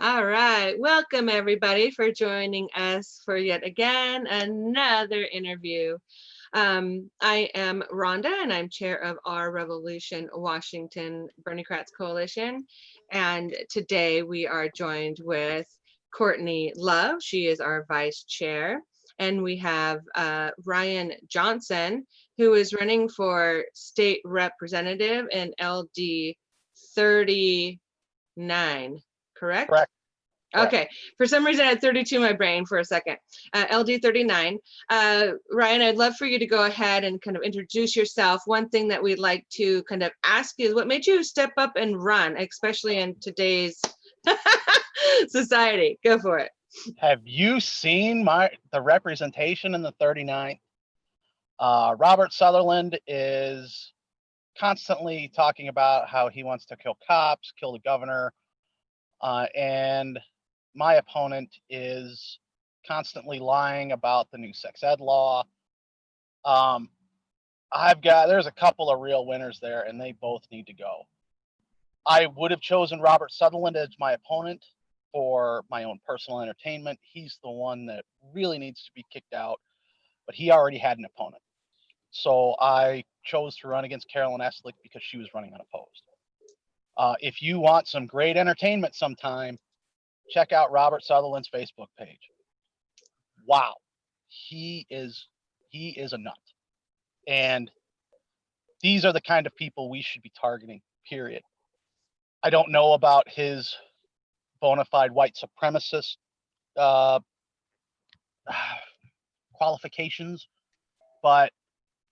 All right. Welcome, everybody, for joining us for yet again another interview. I am Rhonda, and I'm chair of Our Revolution Washington Bernie Kratz Coalition. And today we are joined with Courtney Love. She is our vice chair. And we have Ryan Johnson, who is running for state representative in LD 39, correct? Correct. Okay, for some reason I had 32 in my brain for a second. LD 39. Ryan, I'd love for you to go ahead and kind of introduce yourself. One thing that we'd like to kind of ask you is what made you step up and run, especially in today's society? Go for it. Have you seen the representation in the 39th? Robert Sutherland is constantly talking about how he wants to kill cops, kill the governor, and my opponent is constantly lying about the new sex ed law. There's a couple of real winners there, and they both need to go. I would have chosen Robert Sutherland as my opponent for my own personal entertainment. He's the one that really needs to be kicked out, but he already had an opponent. So I chose to run against Carolyn Eslick because she was running unopposed. If you want some great entertainment sometime, check out Robert Sutherland's Facebook page. Wow, he is a nut. And these are the kind of people we should be targeting, period. I don't know about his bona fide white supremacist qualifications, but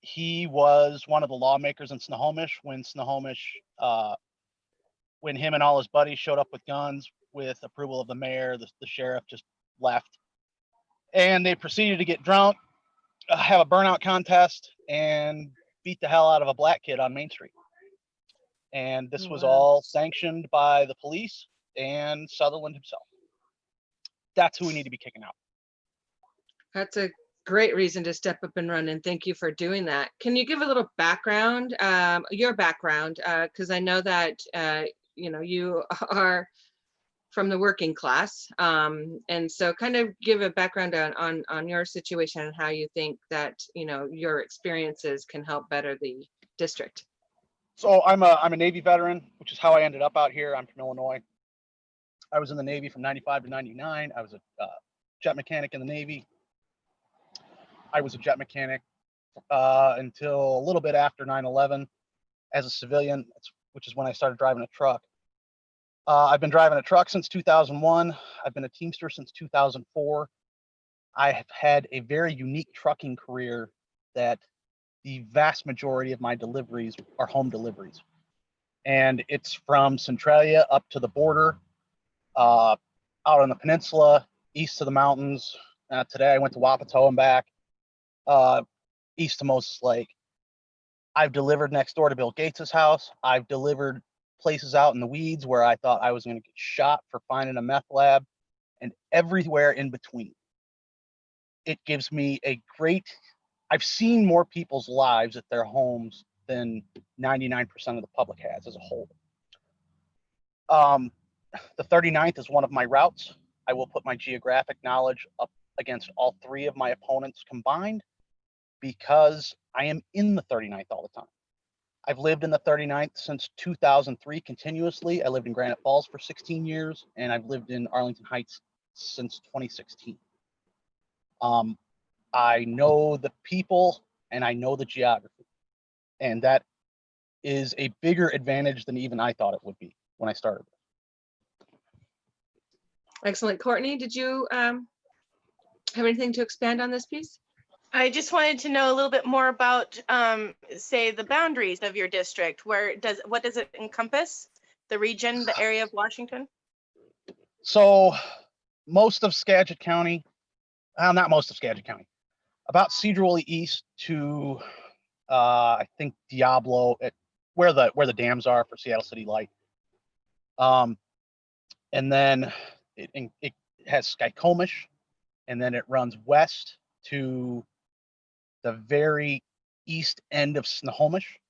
he was one of the lawmakers in Snohomish when when him and all his buddies showed up with guns with approval of the mayor. The sheriff just left, and they proceeded to get drunk, have a burnout contest, and beat the hell out of a black kid on Main Street. And this was all sanctioned by the police and Sutherland himself. That's who we need to be kicking out. That's a great reason to step up and run, and thank you for doing that. Can you give a little background, your background, because I know that you are from the working class, and so kind of give a background on your situation and how you think that your experiences can help better the district. So I'm a Navy veteran, which is how I ended up out here. I'm from Illinois. I was in the Navy from 95 to 99. I was a jet mechanic in the Navy. I was a jet mechanic until a little bit after 9/11 as a civilian, which is when I started driving a truck. I've been driving a truck since 2001. I've been a Teamster since 2004. I have had a very unique trucking career that the vast majority of my deliveries are home deliveries. And it's from Centralia up to the border, out on the peninsula, east to the mountains. Today I went to Wapato and back, east to Moses Lake. I've delivered next door to Bill Gates' house. I've delivered places out in the weeds where I thought I was going to get shot for finding a meth lab, and everywhere in between. It gives me I've seen more people's lives at their homes than 99% of the public has as a whole. The 39th is one of my routes. I will put my geographic knowledge up against all three of my opponents combined because I am in the 39th all the time. I've lived in the 39th since 2003 continuously. I lived in Granite Falls for 16 years, and I've lived in Arlington Heights since 2016. I know the people and I know the geography, and that is a bigger advantage than even I thought it would be when I started. Excellent. Courtney, did you have anything to expand on this piece? I just wanted to know a little bit more about, say, the boundaries of your district. What does it encompass? The region, the area of Washington? So most of Skagit County, not most of Skagit County, about Cedrowly east to I think Diablo, where the dams are for Seattle City Light. And then it has Skykomish, and then it runs west to the very east end of Snohomish,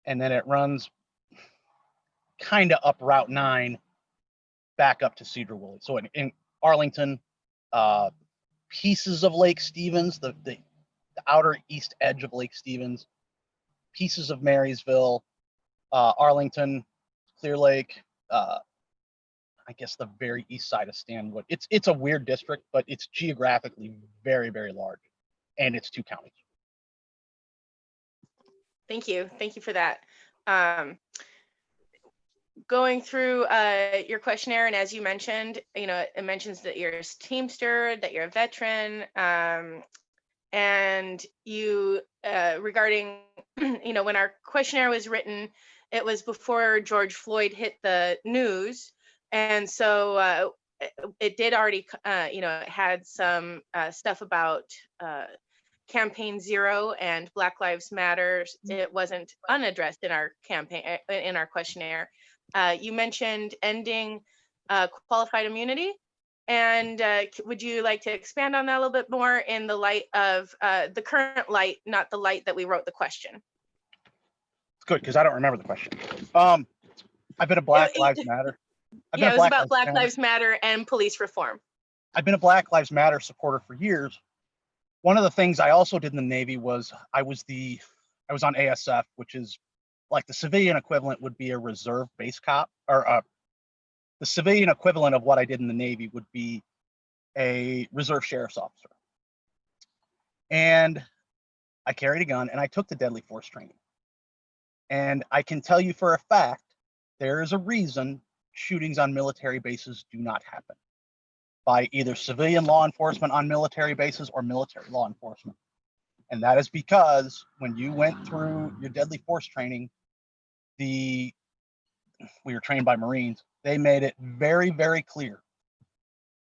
and then it runs kind of up Route 9 back up to Cedar Woolley. So in Arlington, pieces of Lake Stevens, the outer east edge of Lake Stevens, pieces of Marysville, Arlington, Clear Lake, I guess the very east side of Stanwood. It's a weird district, but it's geographically very, very large, and it's 2 counties. Thank you for that. Going through your questionnaire, and as you mentioned, it mentions that you're a Teamster, that you're a veteran, and you regarding, when our questionnaire was written, it was before George Floyd hit the news, and so it did already, it had some stuff about Campaign Zero and Black Lives Matter. It wasn't unaddressed in our questionnaire. You mentioned ending qualified immunity, and would you like to expand on that a little bit more in the light of the current light, not the light that we wrote the question? Good, because I don't remember the question. I've been a Black Lives Matter. Yeah, it was about Black Lives Matter and police reform. I've been a Black Lives Matter supporter for years. One of the things I also did in the Navy was I was on ASF, which is like the civilian equivalent would be a reserve base cop, or the civilian equivalent of what I did in the Navy would be a reserve sheriff's officer. And I carried a gun and I took the deadly force training. And I can tell you for a fact, there is a reason shootings on military bases do not happen by either civilian law enforcement on military bases or military law enforcement. And that is because when you went through your deadly force training, we were trained by Marines, they made it very, very clear.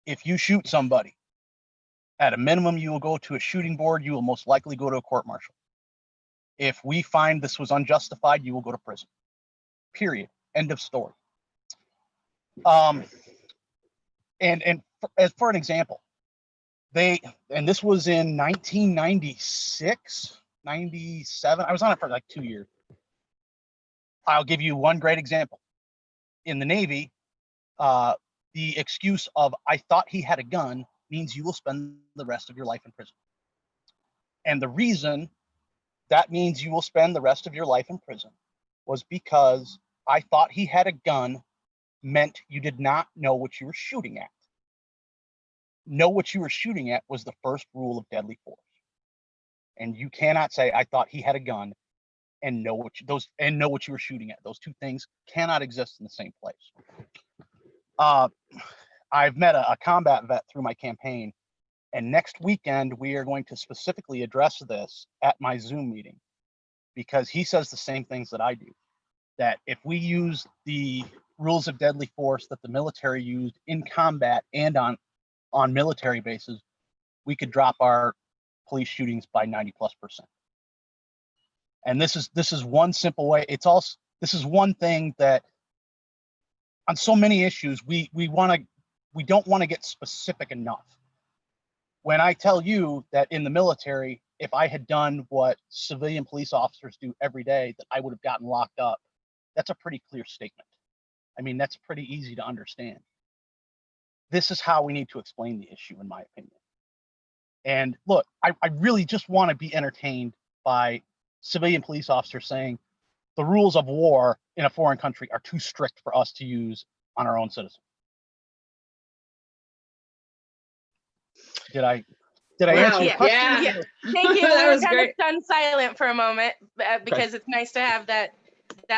If you shoot somebody, at a minimum, you will go to a shooting board, you will most likely go to a court martial. If we find this was unjustified, you will go to prison. Period. End of story. And for an example, and this was in 1996, 97. I was on it for like 2 years. I'll give you one great example. In the Navy, the excuse of "I thought he had a gun" means you will spend the rest of your life in prison. And the reason that means you will spend the rest of your life in prison was because "I thought he had a gun" meant you did not know what you were shooting at. Know what you were shooting at was the first rule of deadly force. And you cannot say "I thought he had a gun" and know what you were shooting at. Those two things cannot exist in the same place. I've met a combat vet through my campaign, and next weekend we are going to specifically address this at my Zoom meeting, because he says the same things that I do, that if we use the rules of deadly force that the military used in combat and on military bases, we could drop our police shootings by 90+%. And this is one simple way. This is one thing that on so many issues we don't want to get specific enough. When I tell you that in the military, if I had done what civilian police officers do every day, that I would have gotten locked up, that's a pretty clear statement. I mean, that's pretty easy to understand. This is how we need to explain the issue, in my opinion. And look, I really just want to be entertained by civilian police officers saying the rules of war in a foreign country are too strict for us to use on our own citizens. Did I answer your question? Yeah. Thank you. That We was were kind great. of stunned silent for a moment because it's nice to have that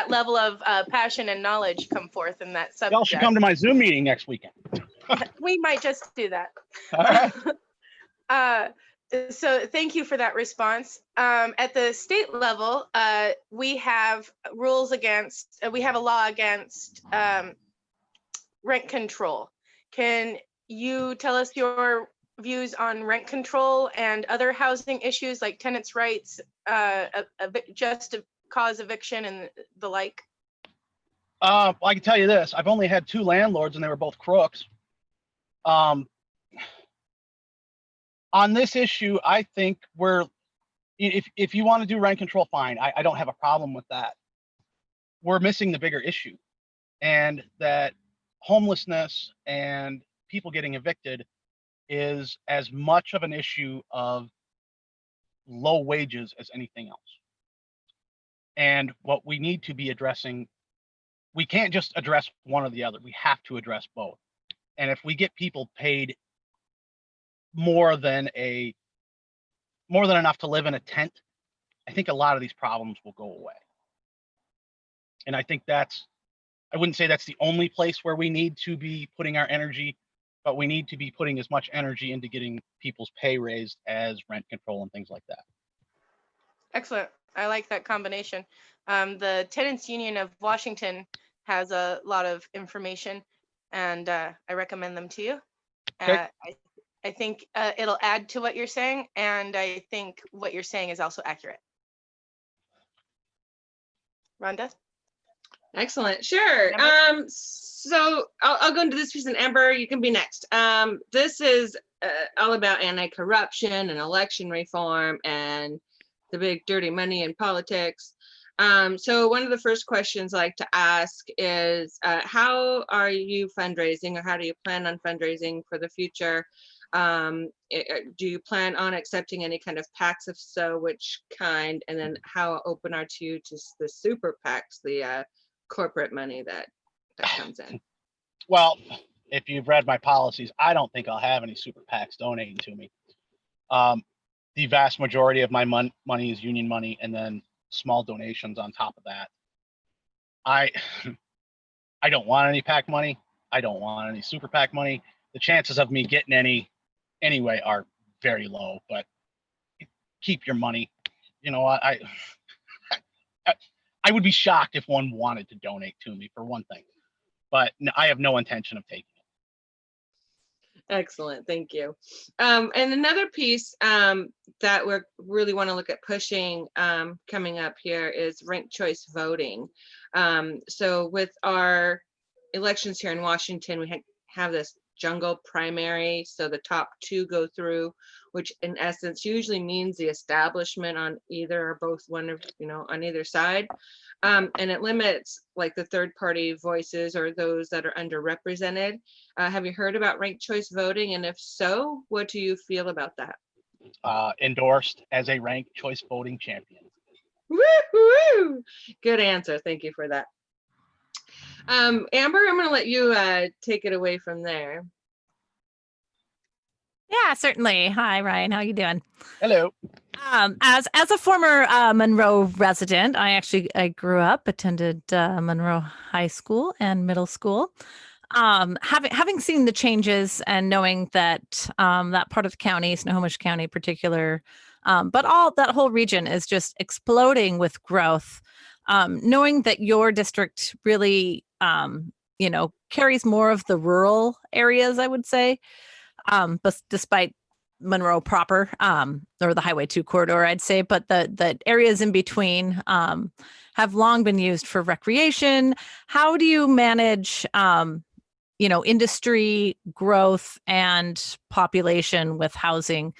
level of passion and knowledge come forth in that subject. Y'all should come to my Zoom meeting next weekend. We might just do that. All right. So thank you for that response. At the state level, we have we have a law against rent control. Can you tell us your views on rent control and other housing issues like tenants' rights, just cause eviction and the like? I can tell you this. I've only had 2 landlords and they were both crooks. On this issue, I think if you want to do rent control, fine. I don't have a problem with that. We're missing the bigger issue, and that homelessness and people getting evicted is as much of an issue of low wages as anything else. And what we need to be addressing, we can't just address one or the other. We have to address both. And if we get people paid more than enough to live in a tent, I think a lot of these problems will go away. And I think I wouldn't say that's the only place where we need to be putting our energy, but we need to be putting as much energy into getting people's pay raised as rent control and things like that. Excellent. I like that combination. The Tenants Union of Washington has a lot of information, and I recommend them to you. Okay. I think it'll add to what you're saying, and I think what you're saying is also accurate. Rhonda? Excellent. Sure. Amber? So I'll go into this piece, and Amber, you can be next. This is all about anti-corruption and election reform and the big dirty money in politics. So one of the first questions I like to ask is, how are you fundraising, or how do you plan on fundraising for the future? Do you plan on accepting any kind of PACs? If so, which kind? And then how open are you to the super PACs, the corporate money that comes in? Well, if you've read my policies, I don't think I'll have any super PACs donating to me. The vast majority of my money is union money, and then small donations on top of that. I don't want any PAC money. I don't want any super PAC money. The chances of me getting any anyway are very low, but keep your money. You know, I would be shocked if one wanted to donate to me, for one thing, but I have no intention of taking it. Excellent, thank you. And another piece that we really want to look at pushing coming up here is ranked choice voting. So with our elections here in Washington, we have this jungle primary. So the top two go through, which in essence usually means the establishment on either or both one of, on either side. And it limits like the third party voices or those that are underrepresented. Have you heard about ranked choice voting? And if so, what do you feel about that? Endorsed as a ranked choice voting champion. Woo-hoo! Good answer. Thank you for that. Amber, I'm going to let you take it away from there. Yeah, certainly. Hi, Ryan. How you doing? Hello. As a former Monroe resident, I grew up, attended Monroe High School and middle school. Having seen the changes and knowing that that part of the county, Snohomish County in particular, but that whole region is just exploding with growth. Knowing that your district really, carries more of the rural areas, I would say, but despite Monroe proper, or the Highway 2 corridor, I'd say, but the areas in between have long been used for recreation. How do you manage, industry growth and population with housing?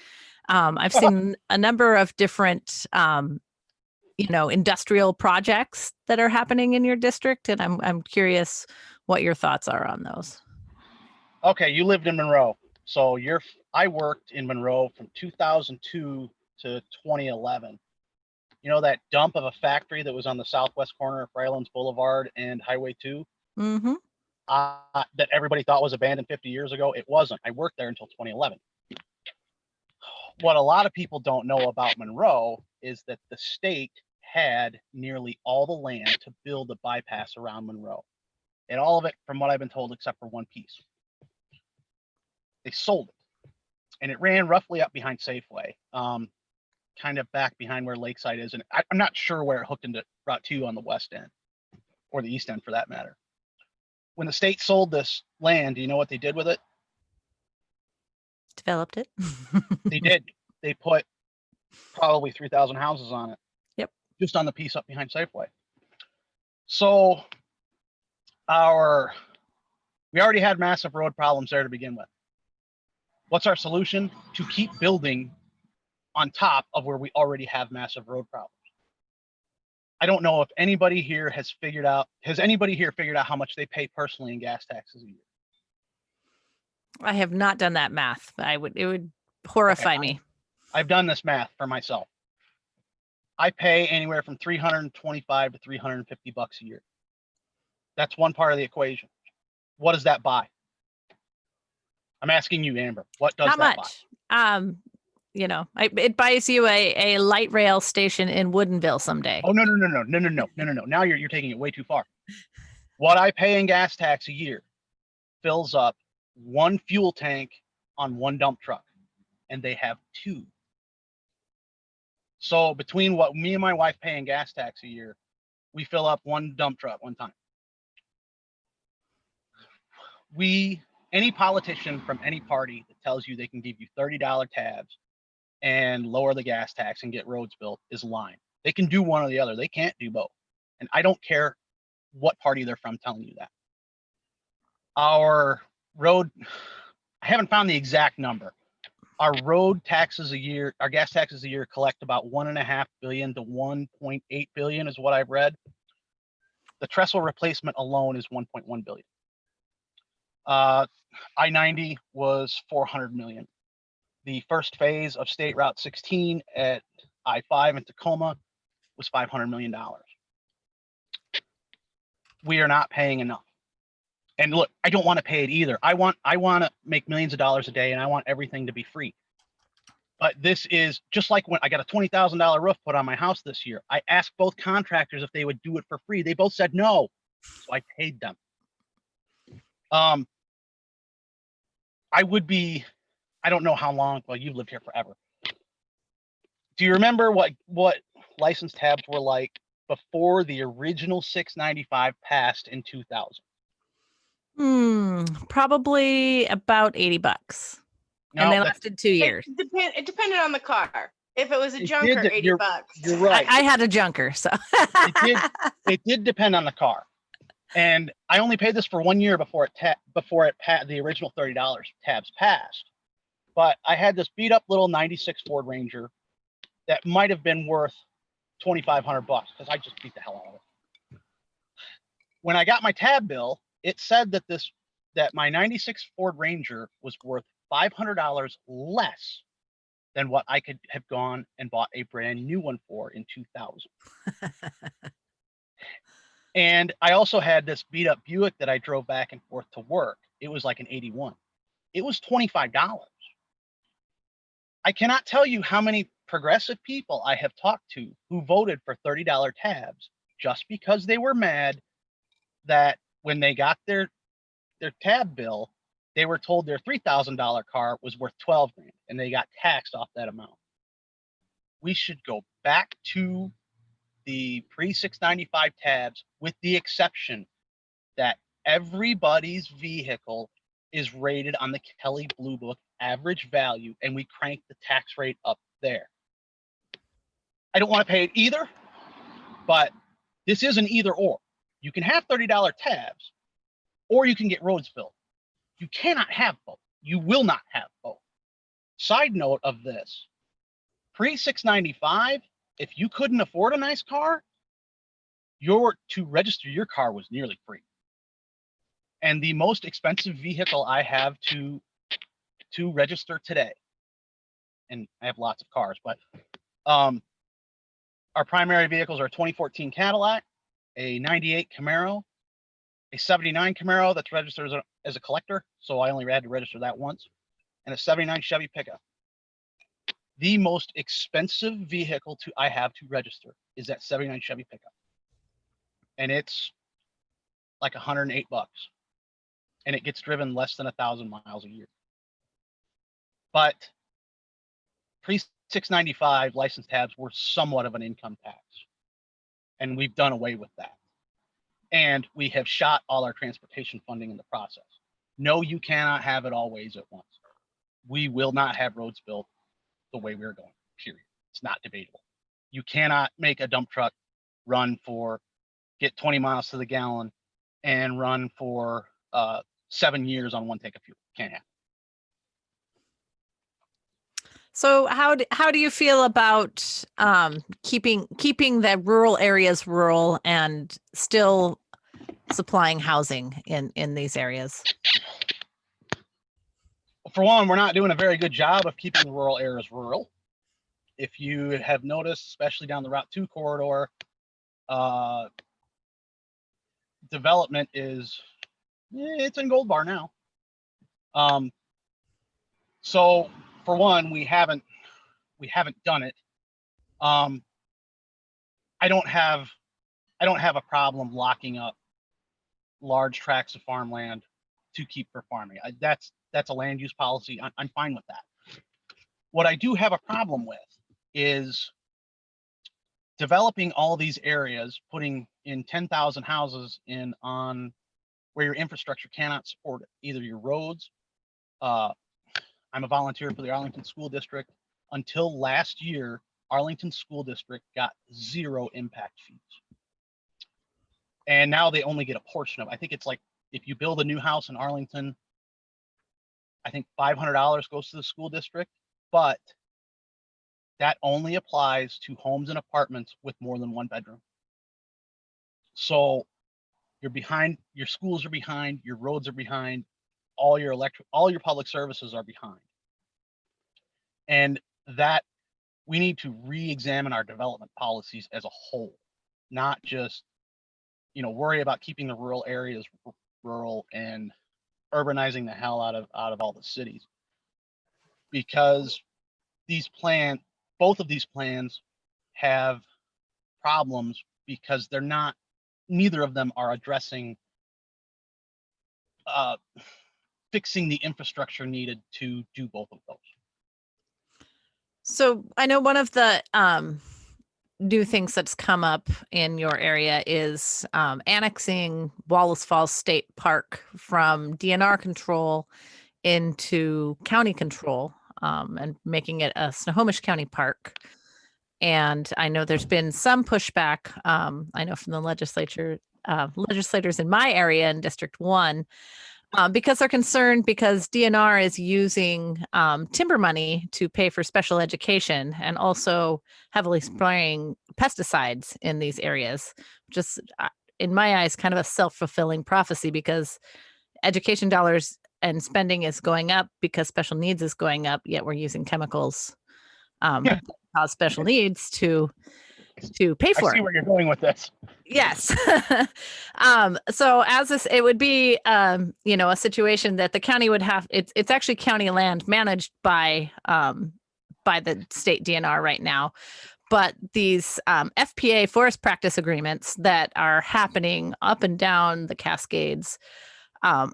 I've seen a number of different, industrial projects that are happening in your district, and I'm curious what your thoughts are on those. Okay, you lived in Monroe, so I worked in Monroe from 2002 to 2011. You know that dump of a factory that was on the southwest corner of Freylands Boulevard and Highway 2? Mm-hmm. That everybody thought was abandoned 50 years ago? It wasn't. I worked there until 2011. What a lot of people don't know about Monroe is that the state had nearly all the land to build a bypass around Monroe. And all of it, from what I've been told, except for one piece. They sold it. And it ran roughly up behind Safeway, kind of back behind where Lakeside is. And I'm not sure where it hooked into Route 2 on the west end, or the east end for that matter. When the state sold this land, do you know what they did with it? Developed it. They did. They put probably 3,000 houses on it. Yep. Just on the piece up behind Safeway. So we already had massive road problems there to begin with. What's our solution? To keep building on top of where we already have massive road problems. I don't know if anybody here has anybody here figured out how much they pay personally in gas taxes a year? I have not done that math. It would horrify me. I've done this math for myself. I pay anywhere from $325 to $350 a year. That's one part of the equation. What does that buy? I'm asking you, Amber. What does Not that much. buy? It buys you a light rail station in Woodinville someday. Oh, no. Now you're taking it way too far. What I pay in gas tax a year fills up one fuel tank on one dump truck, and they have two. So between what me and my wife pay in gas tax a year, we fill up one dump truck one time. Any politician from any party that tells you they can give you $30 tabs and lower the gas tax and get roads built is lying. They can do one or the other. They can't do both. And I don't care what party they're from telling you that. Our road, I haven't found the exact number. Our road taxes a year, our gas taxes a year collect about $1.5 billion to $1.8 billion is what I've read. The trestle replacement alone is $1.1 billion. I-90 was $400 million. The first phase of State Route 16 at I-5 in Tacoma was $500 million. We are not paying enough. And look, I don't want to pay it either. I want to make millions of dollars a day, and I want everything to be free. But this is just like when I got a $20,000 roof put on my house this year. I asked both contractors if they would do it for free. They both said no, so I paid them. I don't know how long. Well, you've lived here forever. Do you remember what license tabs were like before the original 695 passed in 2000? Probably about $80. No, and they lasted 2 years. It depended on the car. If it was a It junker, did, $80. You're right. I had a junker, so It did depend on the car, and I only paid this for 1 year before the original $30 tabs passed. But I had this beat up little '96 Ford Ranger that might have been worth $2,500 because I just beat the hell out of it. When I got my tab bill, it said that my '96 Ford Ranger was worth $500 less than what I could have gone and bought a brand new one for in 2000. And I also had this beat up Buick that I drove back and forth to work. It was like an 81. It was $25. I cannot tell you how many progressive people I have talked to who voted for $30 tabs just because they were mad that when they got their tab bill, they were told their $3,000 car was worth $12,000 and they got taxed off that amount. We should go back to the pre-695 tabs, with the exception that everybody's vehicle is rated on the Kelley Blue Book average value, and we crank the tax rate up there. I don't want to pay it either, but this is an either or. You can have $30 tabs, or you can get roads built. You cannot have both. You will not have both. Side note of this, pre-695, if you couldn't afford a nice car, to register your car was nearly free. And the most expensive vehicle I have to register today, and I have lots of cars, but our primary vehicles are a 2014 Cadillac, a 98 Camaro, a 79 Camaro that's registered as a collector, so I only had to register that once, and a 79 Chevy pickup. The most expensive vehicle I have to register is that 79 Chevy pickup, and it's like $108, and it gets driven less than 1,000 miles a year. But pre-695 license tabs were somewhat of an income tax, and we've done away with that. And we have shot all our transportation funding in the process. No, you cannot have it all ways at once. We will not have roads built the way we're going, period. It's not debatable. You cannot make a dump truck get 20 miles to the gallon and run for 7 years on one tank of fuel. Can't happen. So how do you feel about keeping the rural areas rural and still supplying housing in these areas? For one, we're not doing a very good job of keeping the rural areas rural. If you have noticed, especially down the Route 2 corridor, development it's in gold bar now. So for one, we haven't done it. I don't have a problem locking up large tracts of farmland to keep for farming. That's a land use policy. I'm fine with that. What I do have a problem with is developing all these areas, putting in 10,000 houses in on where your infrastructure cannot support it, either your roads. I'm a volunteer for the Arlington School District. Until last year, Arlington School District got 0 impact fees. And now they only get a portion of it. I think it's like if you build a new house in Arlington, I think $500 goes to the school district, but that only applies to homes and apartments with more than 1 bedroom. So you're behind, your schools are behind, your roads are behind, all your public services are behind. And that we need to re-examine our development policies as a whole, not just, worry about keeping the rural areas rural and urbanizing the hell out of all the cities. Because both of these plans have problems because neither of them are addressing fixing the infrastructure needed to do both of those. So I know one of the new things that's come up in your area is annexing Wallace Falls State Park from DNR control into county control, and making it a Snohomish County park. And I know there's been some pushback. I know from the legislators in my area in District 1, because they're concerned because DNR is using timber money to pay for special education and also heavily spraying pesticides in these areas, just in my eyes, kind of a self-fulfilling prophecy, because education dollars and spending is going up because special needs is going up, yet we're using chemicals that cause special needs to pay for I see it. where you're going with this. Yes. So as this, it would be, a situation that the county would have, it's actually county land managed by the state DNR right now. But these FPA forest practice agreements that are happening up and down the Cascades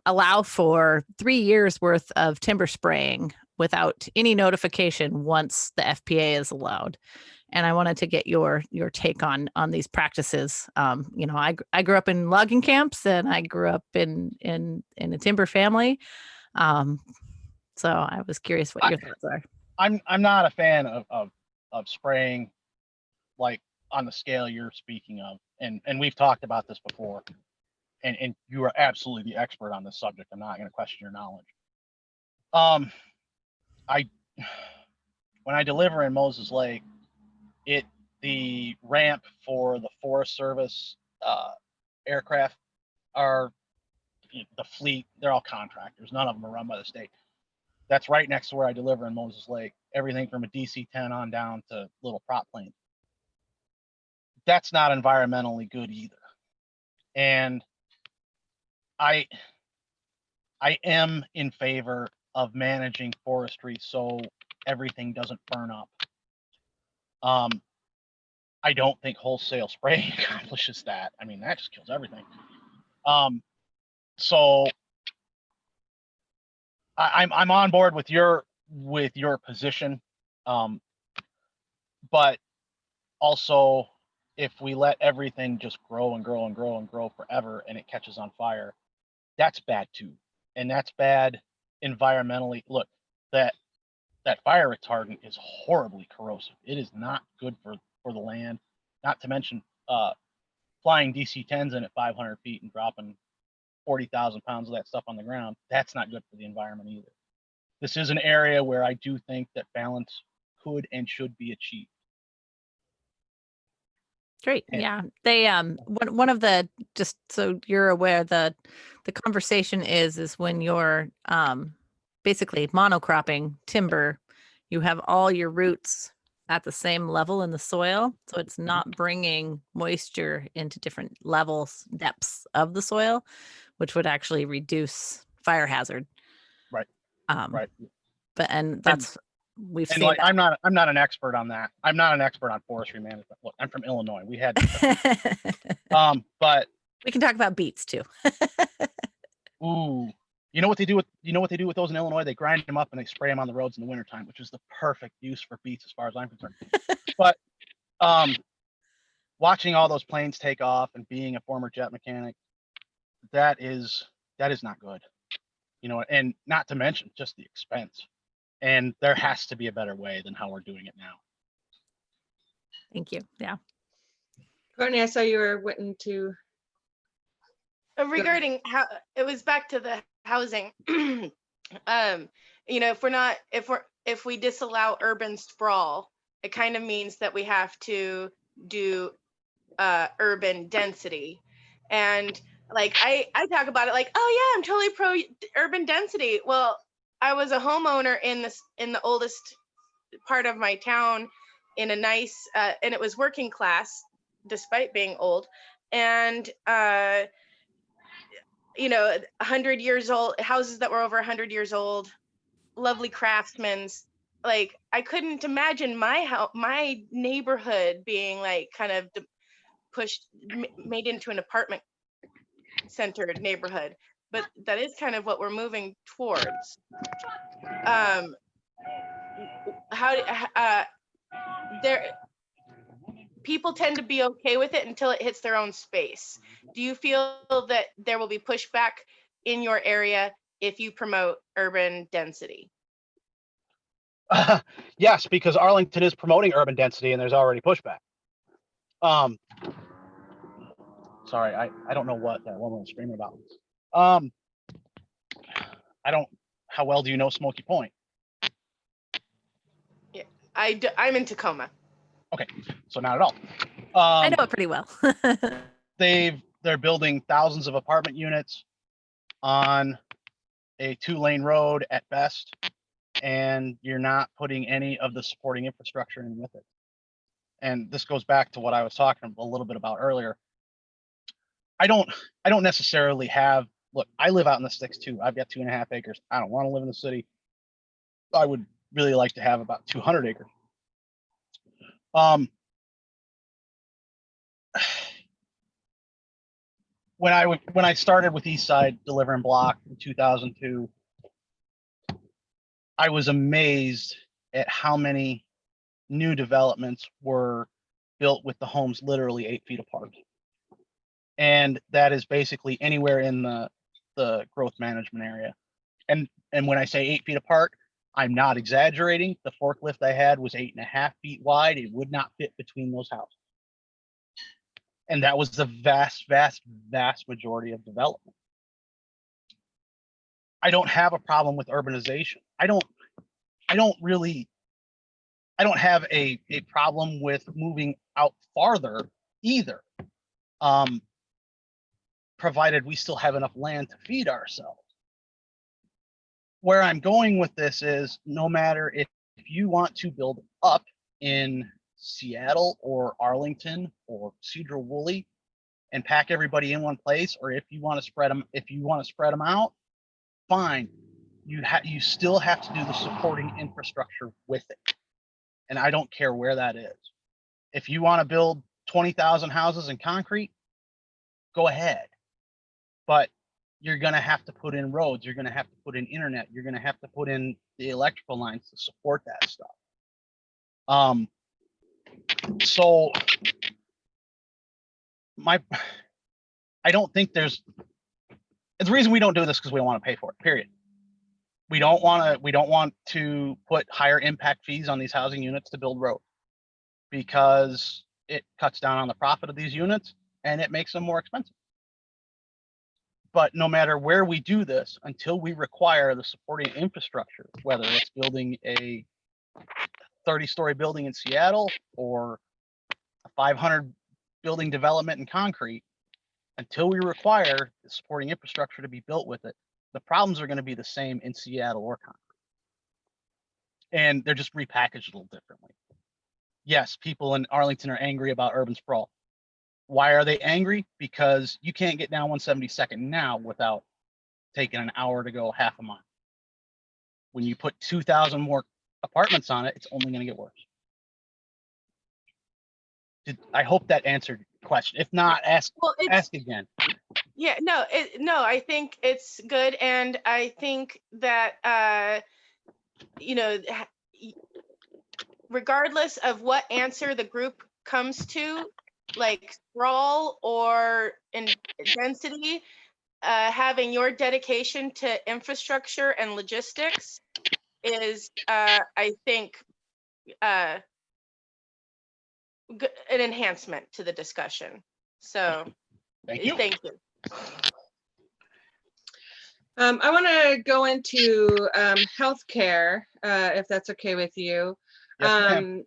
allow for 3 years worth of timber spraying without any notification once the FPA is allowed. And I wanted to get your take on these practices. I grew up in logging camps, and I grew up in a timber family. So I was curious what your thoughts are. I'm not a fan of spraying like on the scale you're speaking of, and we've talked about this before, and you are absolutely the expert on this subject. I'm not going to question your knowledge. When I deliver in Moses Lake, the ramp for the Forest Service aircraft are the fleet. They're all contractors. None of them are run by the state. That's right next to where I deliver in Moses Lake. Everything from a DC-10 on down to little prop planes. That's not environmentally good either. And I am in favor of managing forestry so everything doesn't burn up. I don't think wholesale spraying accomplishes that. I mean, that just kills everything. So I'm on board with your position, but also if we let everything just grow and grow and grow and grow forever and it catches on fire, that's bad too, and that's bad environmentally. Look, that fire retardant is horribly corrosive. It is not good for the land. Not to mention flying DC-10s in at 500 feet and dropping 40,000 pounds of that stuff on the ground. That's not good for the environment either. This is an area where I do think that balance could and should be achieved. Great. And- Yeah. They one of the, just so you're aware, the conversation is when you're basically monocropping timber, you have all your roots at the same level in the soil, so it's not bringing moisture into different levels, depths of the soil, which would actually reduce fire hazard. Right. Um, Right. But and that's we've And seen like, I'm not an expert on that. I'm not an expert on forestry management. Look, I'm from Illinois. We had, that. but We can talk about beets too. ooh, you know what they do with those in Illinois? They grind them up and they spray them on the roads in the wintertime, which is the perfect use for beets as far as I'm concerned. But watching all those planes take off and being a former jet mechanic, that is not good. You know, and not to mention just the expense. And there has to be a better way than how we're doing it now. Thank you. Yeah. Courtney, I saw you were wanting to. Regarding how it was back to the housing, you know, if we disallow urban sprawl, it kind of means that we have to do urban density. And like I talk about it like, oh yeah, I'm totally pro urban density. Well, I was a homeowner in the oldest part of my town, in a nice and it was working class despite being old, and you know, 100 years old houses that were over 100 years old, lovely craftsmen. Like I couldn't imagine my neighborhood being like kind of pushed, made into an apartment centered neighborhood, but that is kind of what we're moving towards. There, people tend to be okay with it until it hits their own space. Do you feel that there will be pushback in your area if you promote urban density? Yes, because Arlington is promoting urban density and there's already pushback. Sorry, I don't know what that woman was screaming about. How well do you know Smoky Point? Yeah, I'm in Tacoma. Okay, so not at all. I know it pretty well. They're building thousands of apartment units on a 2-lane road at best, and you're not putting any of the supporting infrastructure in with it. And this goes back to what I was talking a little bit about earlier. I don't necessarily have, look, I live out in the sticks too. I've got 2.5 acres. I don't want to live in the city. I would really like to have about 200 acres. When I started with Eastside delivering block in 2002, I was amazed at how many new developments were built with the homes literally 8 feet apart. And that is basically anywhere in the growth management area. And when I say 8 feet apart, I'm not exaggerating. The forklift I had was 8.5 feet wide. It would not fit between those houses. And that was the vast, vast, vast majority of development. I don't have a problem with urbanization. I don't have a problem with moving out farther either. Provided we still have enough land to feed ourselves. Where I'm going with this is, no matter if you want to build up in Seattle or Arlington or Cedar Woolley and pack everybody in one place, or if you want to spread them out, fine. You still have to do the supporting infrastructure with it. And I don't care where that is. If you want to build 20,000 houses in concrete, go ahead. But you're going to have to put in roads. You're going to have to put in internet. You're going to have to put in the electrical lines to support that stuff. So I don't think the reason we don't do this because we don't want to pay for it, period. We don't want to put higher impact fees on these housing units to build roads, because it cuts down on the profit of these units and it makes them more expensive. But no matter where we do this, until we require the supporting infrastructure, whether it's building a 30-story building in Seattle or a 500 building development in concrete, until we require the supporting infrastructure to be built with it, the problems are going to be the same in Seattle or concrete. And they're just repackaged a little differently. Yes, people in Arlington are angry about urban sprawl. Why are they angry? Because you can't get down 172nd now without taking an hour to go half a mile. When you put 2,000 more apartments on it, it's only going to get worse. I hope that answered your question. If not, ask again. Yeah, no, I think it's good. And I think that, regardless of what answer the group comes to, like sprawl or in density, having your dedication to infrastructure and logistics is, I think, an enhancement to the discussion. So Thank you. Thank you. I want to go into healthcare, if that's okay with you. Yes,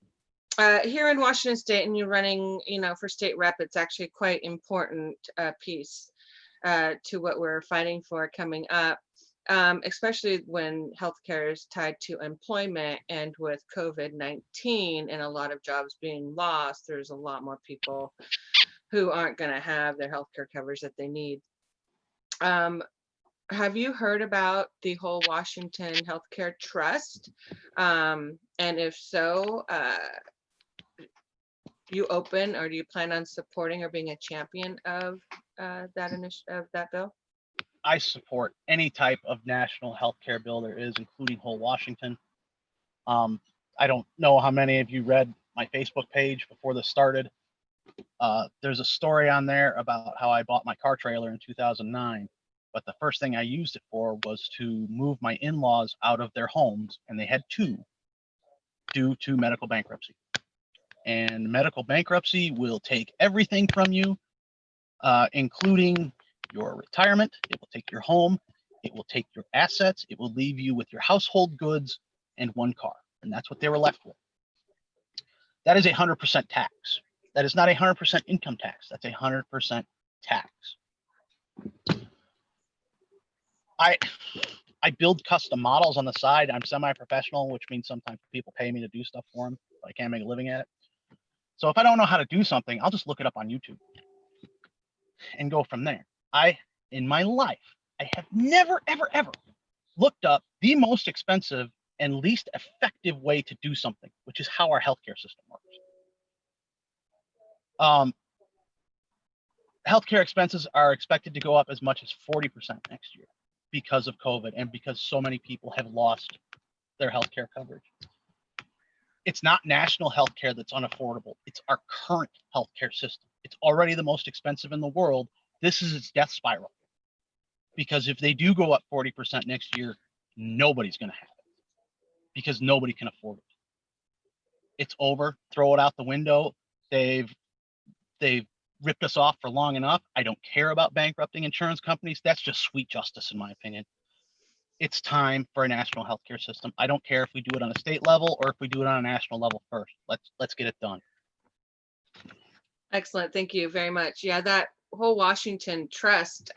Here in Washington State, and you're running, for state rep, it's actually quite important piece to what we're fighting for coming up, especially when healthcare is tied to employment, and with COVID-19 and a lot of jobs being lost, there's a lot more people who aren't going to have their healthcare coverage that they need. Have you heard about the whole Washington Healthcare Trust? And if so, you open, or do you plan on supporting or being a champion of that bill? I support any type of national healthcare bill there is, including whole Washington. I don't know how many of you read my Facebook page before this started. There's a story on there about how I bought my car trailer in 2009. But the first thing I used it for was to move my in-laws out of their homes, and they had two, due to medical bankruptcy. And medical bankruptcy will take everything from you, including your retirement. It will take your home. It will take your assets. It will leave you with your household goods and one car. And that's what they were left with. That is 100% tax. That is not 100% income tax. That's 100% tax. I build custom models on the side. I'm semi-professional, which means sometimes people pay me to do stuff for them, but I can't make a living at it. So if I don't know how to do something, I'll just look it up on YouTube and go from there. In my life, I have never, ever, ever looked up the most expensive and least effective way to do something, which is how our healthcare system works. Healthcare expenses are expected to go up as much as 40% next year because of COVID and because so many people have lost their healthcare coverage. It's not national healthcare that's unaffordable. It's our current healthcare system. It's already the most expensive in the world. This is its death spiral. Because if they do go up 40% next year, nobody's going to have it because nobody can afford it. It's over. Throw it out the window. They've ripped us off for long enough. I don't care about bankrupting insurance companies. That's just sweet justice, in my opinion. It's time for a national healthcare system. I don't care if we do it on a state level or if we do it on a national level first. Let's get it done. Excellent. Thank you very much. Yeah, that whole Washington Trust,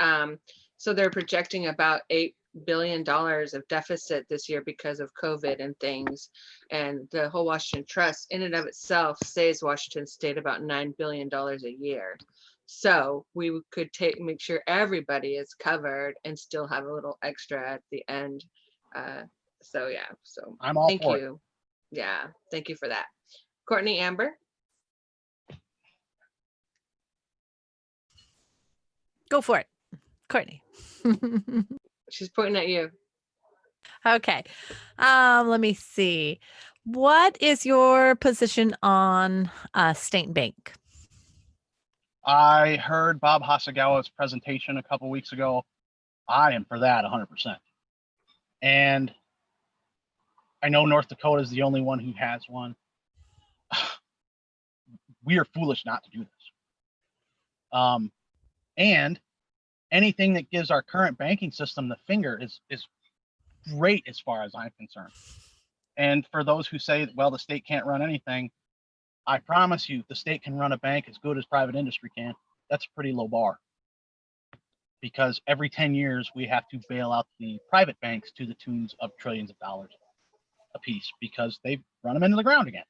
so they're projecting about $8 billion of deficit this year because of COVID and things. And the whole Washington Trust in and of itself saves Washington State about $9 billion a year. So we could make sure everybody is covered and still have a little extra at the end. So yeah, so I'm all thank for you. Yeah, thank you for that. Courtney, Amber? Go for it, Courtney. She's pointing at you. Okay. Let me see. What is your position on state bank? I heard Bob Hasagawa's presentation a couple weeks ago. I am for that 100%. And I know North Dakota is the only one who has one. We are foolish not to do this. And anything that gives our current banking system the finger is great as far as I'm concerned. And for those who say, well, the state can't run anything, I promise you, the state can run a bank as good as private industry can. That's a pretty low bar. Because every 10 years, we have to bail out the private banks to the tunes of trillions of dollars a piece because they've run them into the ground again.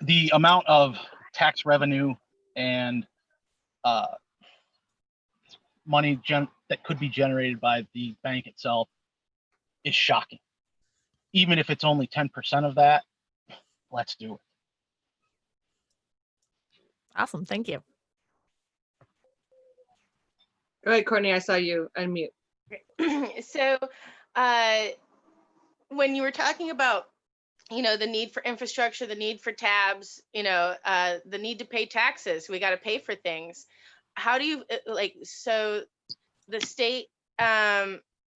The amount of tax revenue and money that could be generated by the bank itself is shocking. Even if it's only 10% of that, let's do it. Awesome. Thank you. All right, Courtney, I saw you unmute. So when you were talking about, the need for infrastructure, the need for tabs, the need to pay taxes, we got to pay for things. How do you so the state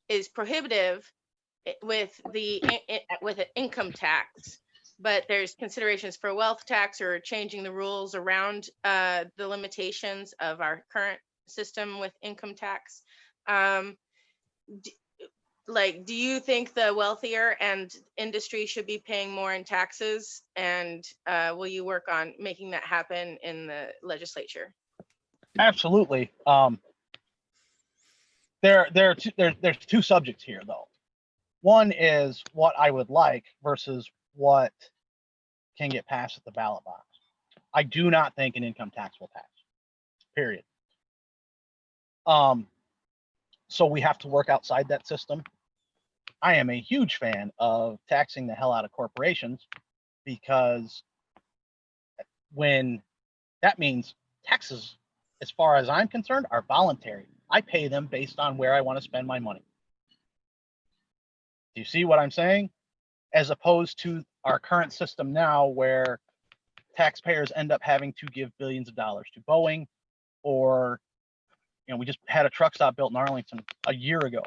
is prohibitive with with an income tax, but there's considerations for wealth tax or changing the rules around the limitations of our current system with income tax. Do you think the wealthier and industry should be paying more in taxes? And will you work on making that happen in the legislature? Absolutely. There's two subjects here, though. One is what I would like versus what can get passed at the ballot box. I do not think an income tax will pass, period. So we have to work outside that system. I am a huge fan of taxing the hell out of corporations because when that means taxes, as far as I'm concerned, are voluntary. I pay them based on where I want to spend my money. Do you see what I'm saying? As opposed to our current system now where taxpayers end up having to give billions of dollars to Boeing, or we just had a truck stop built in Arlington a year ago.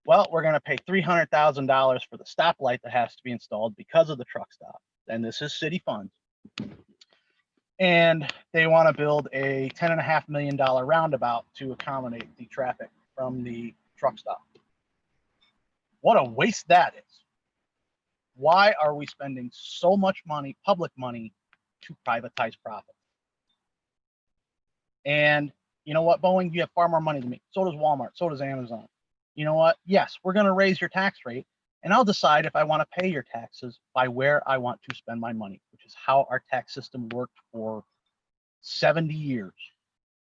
Well, we're going to pay $300,000 for the stoplight that has to be installed because of the truck stop. And this is city funds. And they want to build a $10.5 million roundabout to accommodate the traffic from the truck stop. What a waste that is. Why are we spending so much money, public money, to privatize profit? And you know what, Boeing, you have far more money than me. So does Walmart. So does Amazon. You know what? Yes, we're going to raise your tax rate, and I'll decide if I want to pay your taxes by where I want to spend my money, which is how our tax system worked for 70 years,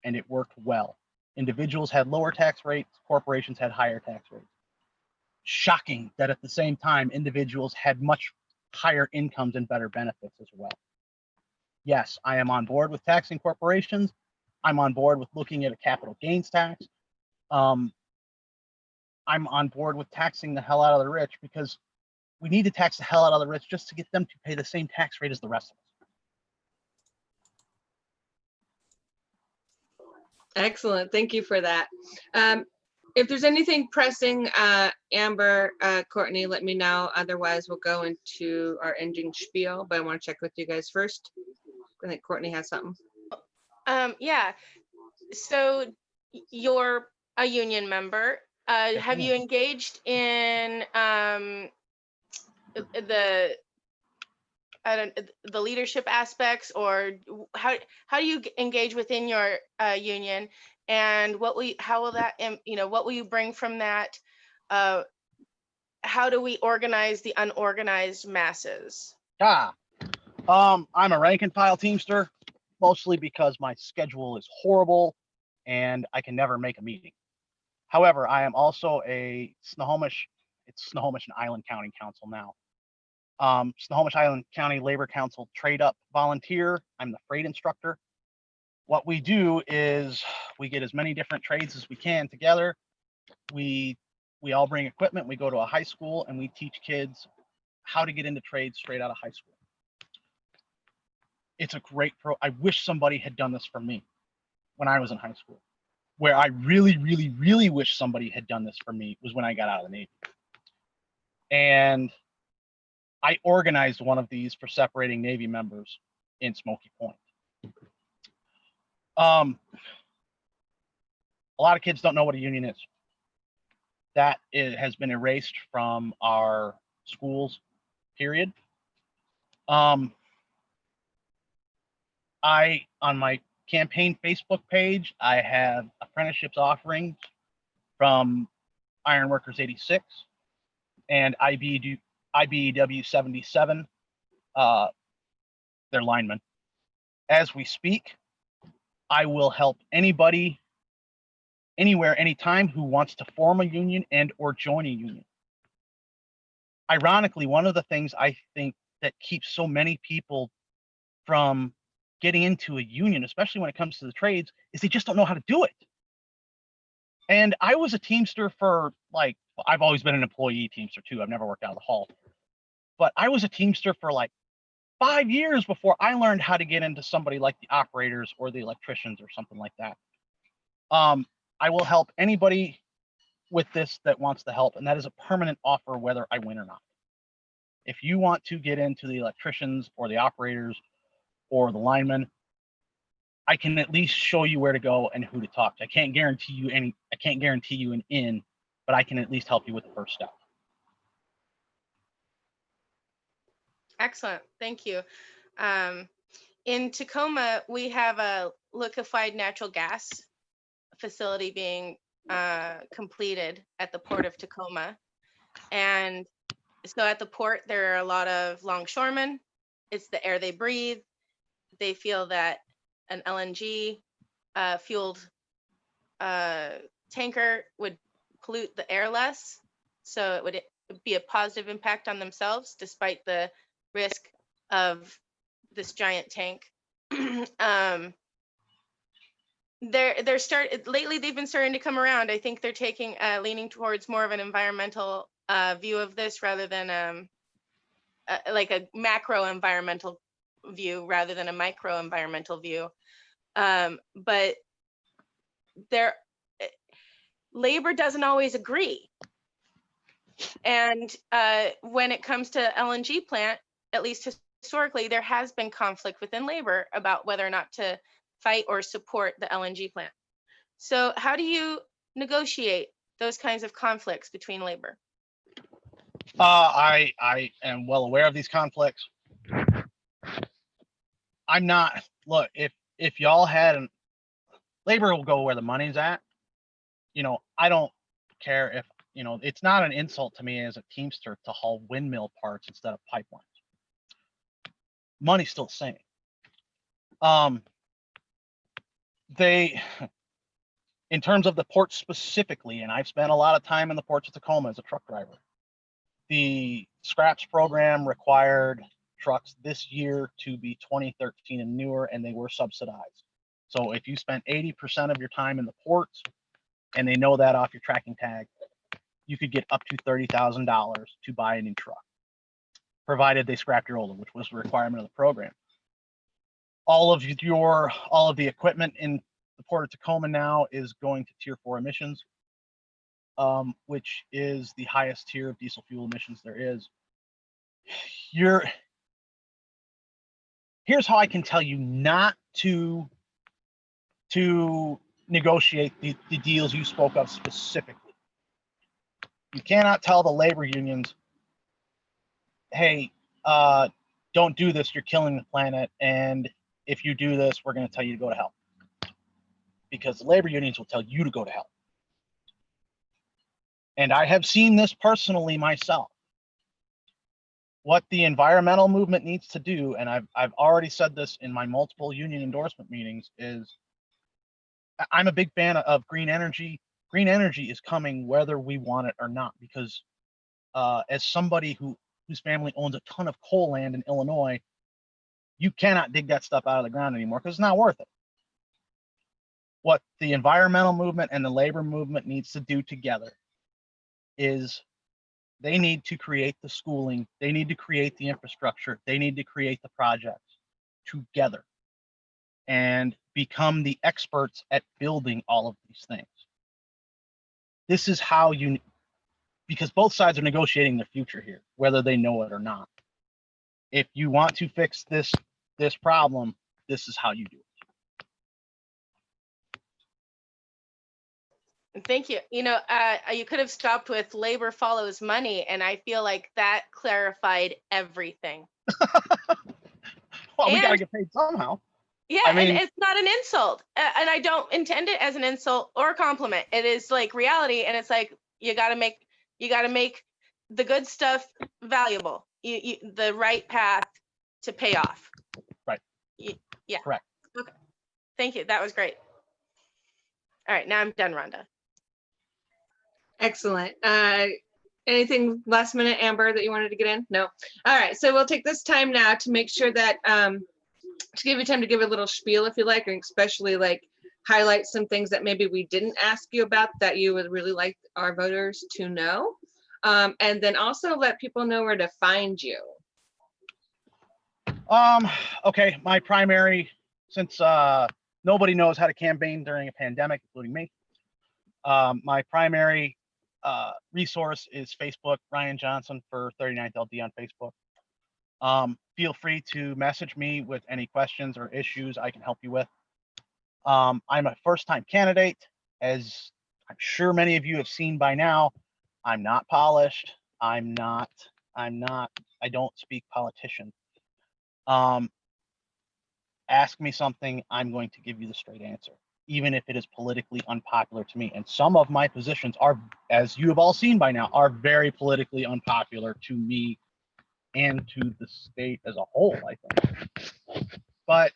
and it worked well. Individuals had lower tax rates, corporations had higher tax rates. Shocking that at the same time, individuals had much higher incomes and better benefits as well. Yes, I am on board with taxing corporations. I'm on board with looking at a capital gains tax. I'm on board with taxing the hell out of the rich because we need to tax the hell out of the rich just to get them to pay the same tax rate as the rest of us. Excellent. Thank you for that. If there's anything pressing, Amber, Courtney, let me know. Otherwise, we'll go into our ending spiel, but I want to check with you guys first. I think Courtney has something. Yeah. So you're a union member. Have you engaged in the leadership aspects, or how do you engage within your union, and what will you bring from that? How do we organize the unorganized masses? I'm a rank and file Teamster, mostly because my schedule is horrible and I can never make a meeting. However, I am also a Snohomish and Island County Council now. Snohomish Island County Labor Council trade up volunteer. I'm the freight instructor. What we do is we get as many different trades as we can together. We all bring equipment. We go to a high school and we teach kids how to get into trades straight out of high school. It's a great I wish somebody had done this for me when I was in high school. Where I really, really, really wish somebody had done this for me was when I got out of the Navy. And I organized one of these for separating Navy members in Smoky Point. A lot of kids don't know what a union is. That has been erased from our schools, period. On my campaign Facebook page, I have apprenticeships offerings from Ironworkers 86 and IBEW 77, their linemen. As we speak, I will help anybody, anywhere, anytime who wants to form a union and or join a union. Ironically, one of the things I think that keeps so many people from getting into a union, especially when it comes to the trades, is they just don't know how to do it. And I was a Teamster for like, I've always been an employee Teamster too. I've never worked out of the hall, but I was a Teamster for like 5 years before I learned how to get into somebody like the operators or the electricians or something like that. I will help anybody with this that wants to help, and that is a permanent offer whether I win or not. If you want to get into the electricians or the operators or the linemen, I can at least show you where to go and who to talk to. I can't guarantee you an in, but I can at least help you with the first step. Excellent, thank you. In Tacoma, we have a liquefied natural gas facility being completed at the Port of Tacoma. And so at the port, there are a lot of longshoremen. It's the air they breathe. They feel that an LNG fueled tanker would pollute the air less. So it would be a positive impact on themselves, despite the risk of this giant tank. Lately they've been starting to come around. I think they're taking leaning towards more of an environmental view of this rather than like a macro environmental view rather than a micro environmental view. But labor doesn't always agree. And when it comes to LNG plant, at least historically, there has been conflict within labor about whether or not to fight or support the LNG plant. So how do you negotiate those kinds of conflicts between labor? I am well aware of these conflicts. I'm not, look, if y'all had labor will go where the money's at. You know, I don't care if, you know, it's not an insult to me as a Teamster to haul windmill parts instead of pipelines. Money's still the same. They, in terms of the port specifically, and I've spent a lot of time in the ports of Tacoma as a truck driver, the scraps program required trucks this year to be 2013 and newer, and they were subsidized. So if you spent 80% of your time in the ports, and they know that off your tracking tag, you could get up to $30,000 to buy a new truck, provided they scrapped your old one, which was a requirement of the program. All of the equipment in the Port of Tacoma now is going to Tier 4 emissions, which is the highest tier of diesel fuel emissions there is. Here's how I can tell you not to negotiate the deals you spoke of specifically. You cannot tell the labor unions, hey, don't do this, you're killing the planet, and if you do this, we're going to tell you to go to hell. Because the labor unions will tell you to go to hell. And I have seen this personally myself. What the environmental movement needs to do, and I've already said this in my multiple union endorsement meetings, is I'm a big fan of green energy. Green energy is coming whether we want it or not, because as somebody whose family owns a ton of coal land in Illinois, you cannot dig that stuff out of the ground anymore because it's not worth it. What the environmental movement and the labor movement needs to do together is they need to create the schooling, they need to create the infrastructure, they need to create the projects together and become the experts at building all of these things. This is how because both sides are negotiating the future here, whether they know it or not. If you want to fix this problem, this is how you do it. Thank you. You could have stopped with labor follows money, and I feel like that clarified everything. Well, we got to And get paid somehow. yeah, I and mean, it's not an insult, and I don't intend it as an insult or a compliment. It is like reality, and it's like you got to make the good stuff valuable. The right path to pay off. right. Yeah. Correct. Okay. Thank you. That was great. All right, now I'm done, Rhonda. Excellent. Anything last minute, Amber, that you wanted to get in? No. All right. So we'll take this time now to make sure that to give you time to give a little spiel if you like, and especially like highlight some things that maybe we didn't ask you about that you would really like our voters to know. And then also let people know where to find you. Okay, my primary, since nobody knows how to campaign during a pandemic, including me, my primary resource is Facebook, Ryan Johnson for 39th LD on Facebook. Feel free to message me with any questions or issues I can help you with. I'm a first-time candidate, as I'm sure many of you have seen by now. I'm not polished. I don't speak politician. Ask me something, I'm going to give you the straight answer, even if it is politically unpopular to me. And some of my positions are, as you have all seen by now, are very politically unpopular to me and to the state as a whole, I think. But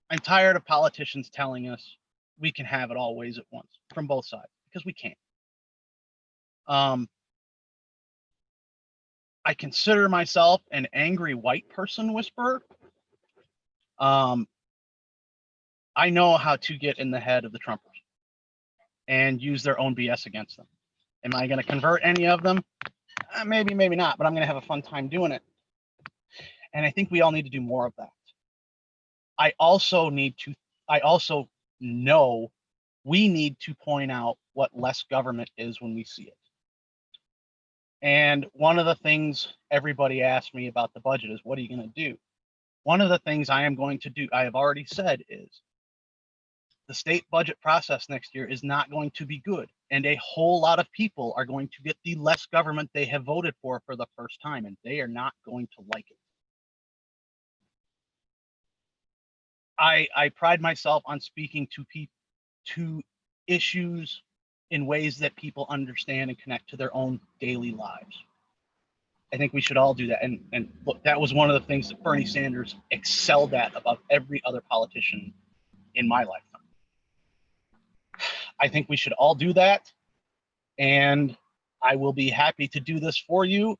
I'm tired of politicians telling us we can have it all ways at once from both sides, because we can't. I consider myself an angry white person whisperer. I know how to get in the head of the Trumpers and use their own BS against them. Am I going to convert any of them? Maybe, maybe not, but I'm going to have a fun time doing it. And I think we all need to do more of that. I also know we need to point out what less government is when we see it. And one of the things everybody asked me about the budget is, what are you going to do? One of the things I am going to do, I have already said, is the state budget process next year is not going to be good. And a whole lot of people are going to get the less government they have voted for the first time, and they are not going to like it. I pride myself on speaking to issues in ways that people understand and connect to their own daily lives. I think we should all do that. And look, that was one of the things that Bernie Sanders excelled at above every other politician in my lifetime. I think we should all do that. And I will be happy to do this for you.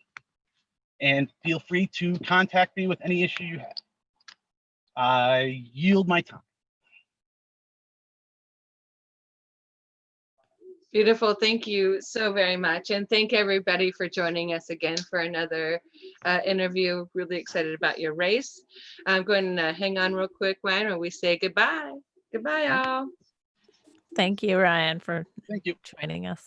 And feel free to contact me with any issue you have. I yield my time. Beautiful. Thank you so very much. And thank everybody for joining us again for another interview. Really excited about your race. I'm going to hang on real quick, Ryan, when we say goodbye. Goodbye, y'all. Thank you, Ryan, for Thank you. joining us.